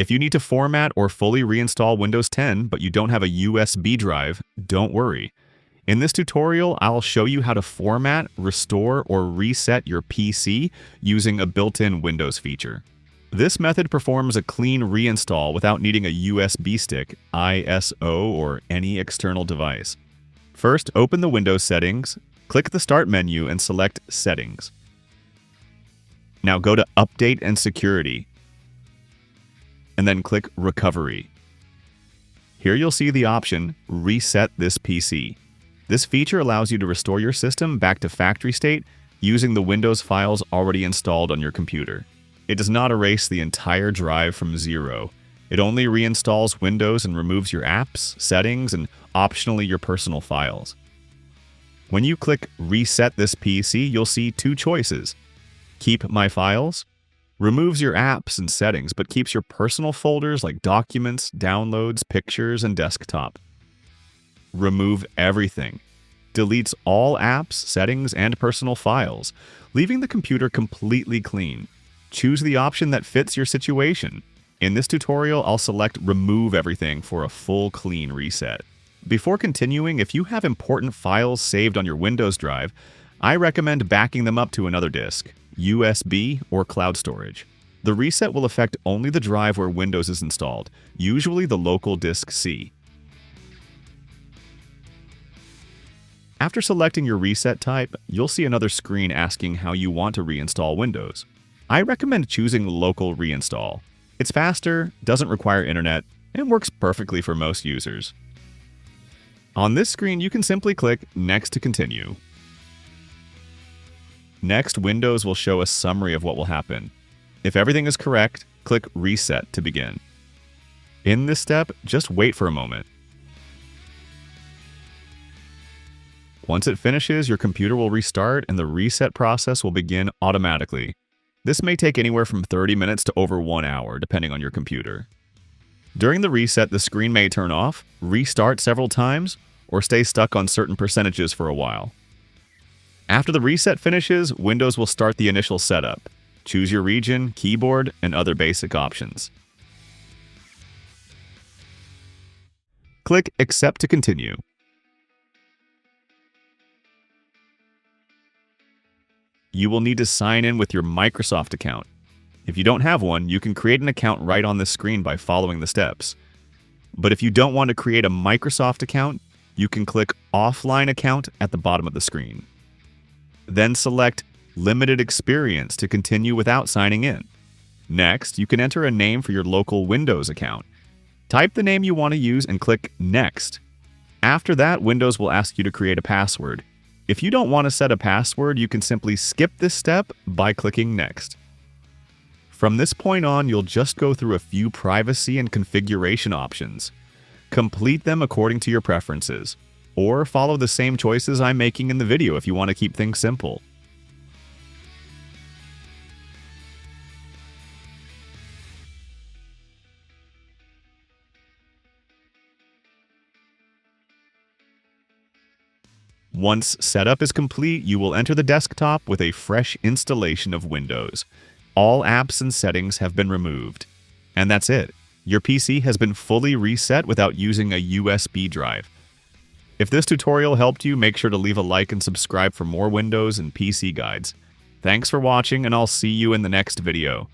If you need to format or fully reinstall Windows 10 but you don't have a USB drive, don't worry. In this tutorial, I'll show you how to format, restore, or reset your PC using a built-in Windows feature. This method performs a clean reinstall without needing a USB stick, ISO, or any external device. First, open the Windows settings, click the Start menu and select Settings. Now go to Update and Security, and then click Recovery. Here you'll see the option Reset this PC. This feature allows you to restore your system back to factory state using the Windows files already installed on your computer. It does not erase the entire drive from zero. It only reinstalls Windows and removes your apps, settings, and optionally your personal files. When you click Reset this PC, you'll see two choices. Keep My Files removes your apps and settings, but keeps your personal folders like documents, downloads, pictures, and desktop. Remove Everything deletes all apps, settings, and personal files, leaving the computer completely clean. Choose the option that fits your situation. In this tutorial, I'll select Remove Everything for a full clean reset. Before continuing, if you have important files saved on your Windows drive, I recommend backing them up to another disk, USB, or cloud storage. The reset will affect only the drive where Windows is installed, usually the local disk C. After selecting your reset type, you'll see another screen asking how you want to reinstall Windows. I recommend choosing Local Reinstall. It's faster, doesn't require internet, and works perfectly for most users. On this screen, you can simply click Next to continue. Next, Windows will show a summary of what will happen. If everything is correct, click Reset to begin. In this step, just wait for a moment. Once it finishes, your computer will restart and the reset process will begin automatically. This may take anywhere from 30 minutes to over 1 hour, depending on your computer. During the reset, the screen may turn off, restart several times, or stay stuck on certain percentages for a while. After the reset finishes, Windows will start the initial setup. Choose your region, keyboard, and other basic options. Click Accept to continue. You will need to sign in with your Microsoft account. If you don't have one, you can create an account right on this screen by following the steps. But if you don't want to create a Microsoft account, you can click Offline Account at the bottom of the screen. Then select Limited Experience to continue without signing in. Next, you can enter a name for your local Windows account. Type the name you want to use and click Next. After that, Windows will ask you to create a password. If you don't want to set a password, you can simply skip this step by clicking Next. From this point on, you'll just go through a few privacy and configuration options. Complete them according to your preferences, or follow the same choices I'm making in the video if you want to keep things simple. Once setup is complete, you will enter the desktop with a fresh installation of Windows. All apps and settings have been removed. And that's it. Your PC has been fully reset without using a USB drive. If this tutorial helped you, make sure to leave a like and subscribe for more Windows and PC guides. Thanks for watching, and I'll see you in the next video.